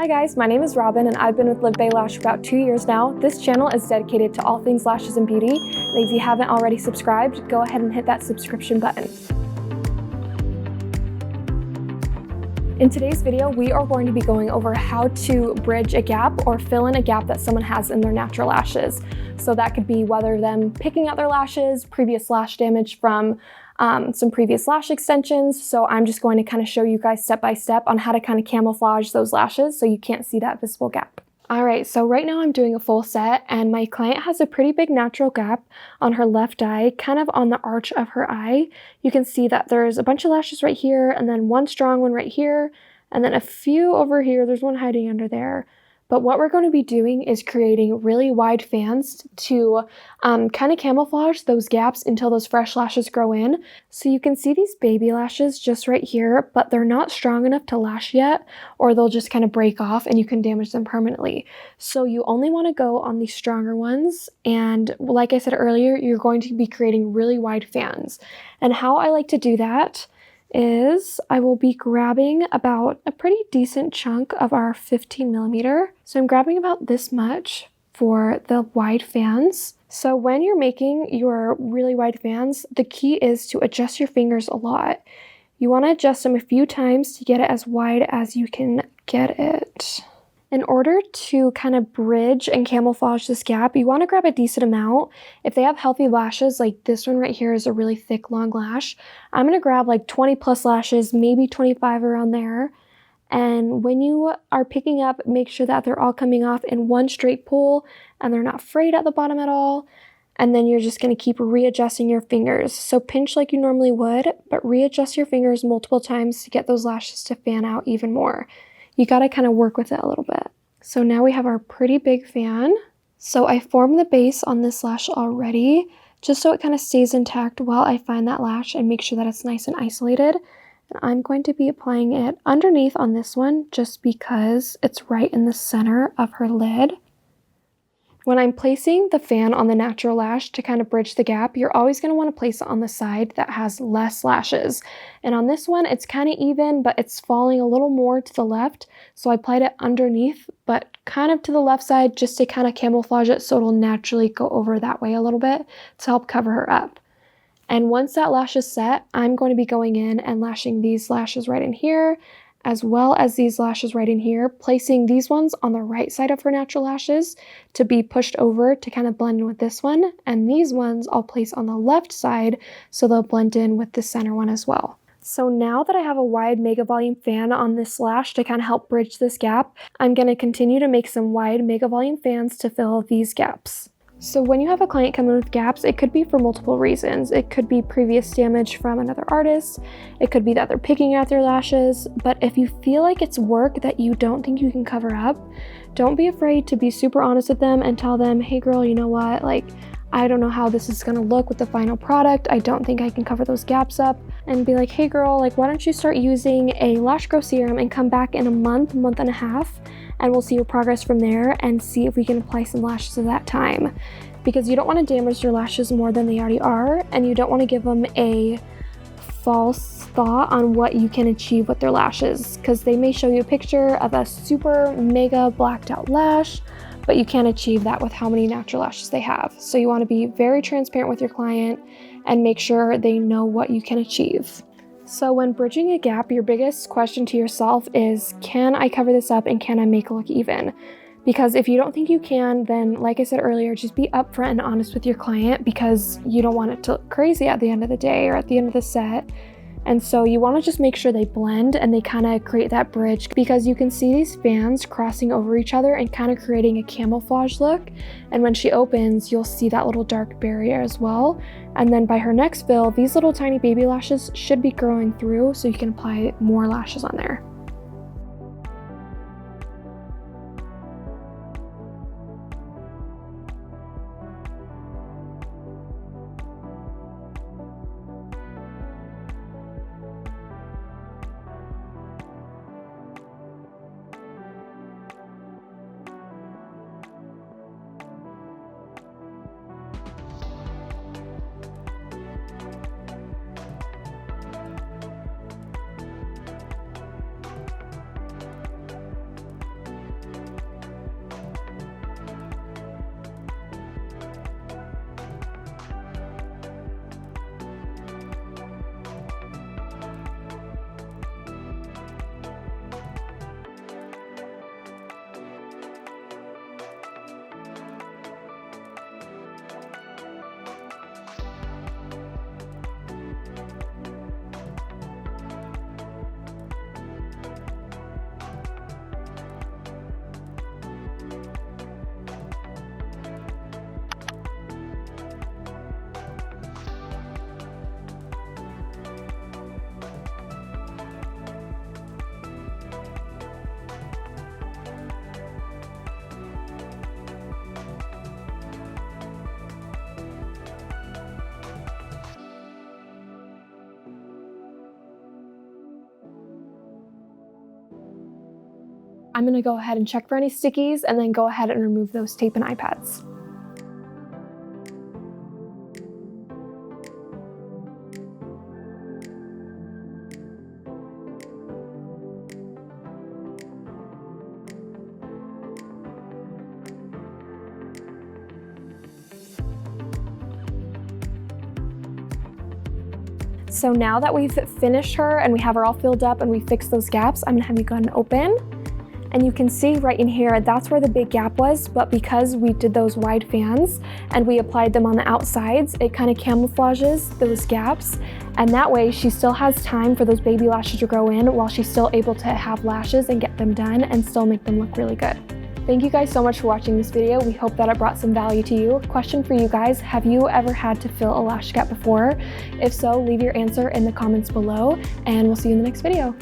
Hi guys, my name is Robin and I've been with Live Bay Lash for about 2 years now. This channel is dedicated to all things lashes and beauty, and if you haven't already subscribed, go ahead and hit that subscription button. In today's video, we are going to be going over how to bridge a gap or fill in a gap that someone has in their natural lashes. So that could be whether them picking out their lashes, previous lash damage from some previous lash extensions. So I'm just going to kind of show you guys step by step on how to kind of camouflage those lashes so you can't see that visible gap. All right, so right now I'm doing a full set and my client has a pretty big natural gap on her left eye, kind of on the arch of her eye. You can see that there's a bunch of lashes right here and then one strong one right here and then a few over here. There's one hiding under there. But what we're going to be doing is creating really wide fans to kind of camouflage those gaps until those fresh lashes grow in. So you can see these baby lashes just right here, but they're not strong enough to lash yet, or they'll just kind of break off and you can damage them permanently. So you only want to go on these stronger ones. And like I said earlier, you're going to be creating really wide fans. And how I like to do that is I will be grabbing about a pretty decent chunk of our 15 millimeter. So I'm grabbing about this much for the wide fans. So when you're making your really wide fans, the key is to adjust your fingers a lot. You want to adjust them a few times to get it as wide as you can get it. In order to kind of bridge and camouflage this gap, you want to grab a decent amount. If they have healthy lashes, like this one right here is a really thick, long lash, I'm going to grab like 20 plus lashes, maybe 25 around there. And when you are picking up, make sure that they're all coming off in one straight pull and they're not frayed at the bottom at all. And then you're just going to keep readjusting your fingers. So pinch like you normally would, but readjust your fingers multiple times to get those lashes to fan out even more. You got to kind of work with it a little bit. So now we have our pretty big fan. So I formed the base on this lash already, just so it kind of stays intact while I find that lash and make sure that it's nice and isolated. And I'm going to be applying it underneath on this one just because it's right in the center of her lid. When I'm placing the fan on the natural lash to kind of bridge the gap, you're always going to want to place it on the side that has less lashes. And on this one, it's kind of even, but it's falling a little more to the left. So I applied it underneath, but kind of to the left side just to kind of camouflage it so it'll naturally go over that way a little bit to help cover her up. And once that lash is set, I'm going to be going in and lashing these lashes right in here, as well as these lashes right in here, placing these ones on the right side of her natural lashes to be pushed over to kind of blend in with this one. And these ones I'll place on the left side so they'll blend in with the center one as well. So now that I have a wide mega volume fan on this lash to kind of help bridge this gap, I'm going to continue to make some wide mega volume fans to fill these gaps. So when you have a client come in with gaps, it could be for multiple reasons. It could be previous damage from another artist. It could be that they're picking out their lashes. But if you feel like it's work that you don't think you can cover up, don't be afraid to be super honest with them and tell them, hey girl, you know what? Like, I don't know how this is gonna look with the final product. I don't think I can cover those gaps up. And be like, hey girl, like why don't you start using a lash growth serum and come back in a month and a half, and we'll see your progress from there and see if we can apply some lashes at that time. Because you don't want to damage your lashes more than they already are, and you don't want to give them a false thought on what you can achieve with their lashes, because they may show you a picture of a super mega blacked out lash, but you can't achieve that with how many natural lashes they have. So you want to be very transparent with your client and make sure they know what you can achieve. So when bridging a gap, your biggest question to yourself is, can I cover this up and can I make it look even? Because if you don't think you can, then like I said earlier, just be upfront and honest with your client because you don't want it to look crazy at the end of the day or at the end of the set. And so you want to just make sure they blend and they kind of create that bridge, because you can see these fans crossing over each other and kind of creating a camouflage look. And when she opens, you'll see that little dark barrier as well. And then by her next fill, these little tiny baby lashes should be growing through so you can apply more lashes on there. I'm gonna go ahead and check for any stickies and then go ahead and remove those tape and eye pads. So now that we've finished her and we have her all filled up and we fixed those gaps, I'm gonna have you go ahead and open. And you can see right in here, that's where the big gap was, but because we did those wide fans and we applied them on the outsides, it kind of camouflages those gaps. And that way she still has time for those baby lashes to grow in while she's still able to have lashes and get them done and still make them look really good. Thank you guys so much for watching this video. We hope that it brought some value to you. Question for you guys, have you ever had to fill a lash gap before? If so, leave your answer in the comments below and we'll see you in the next video.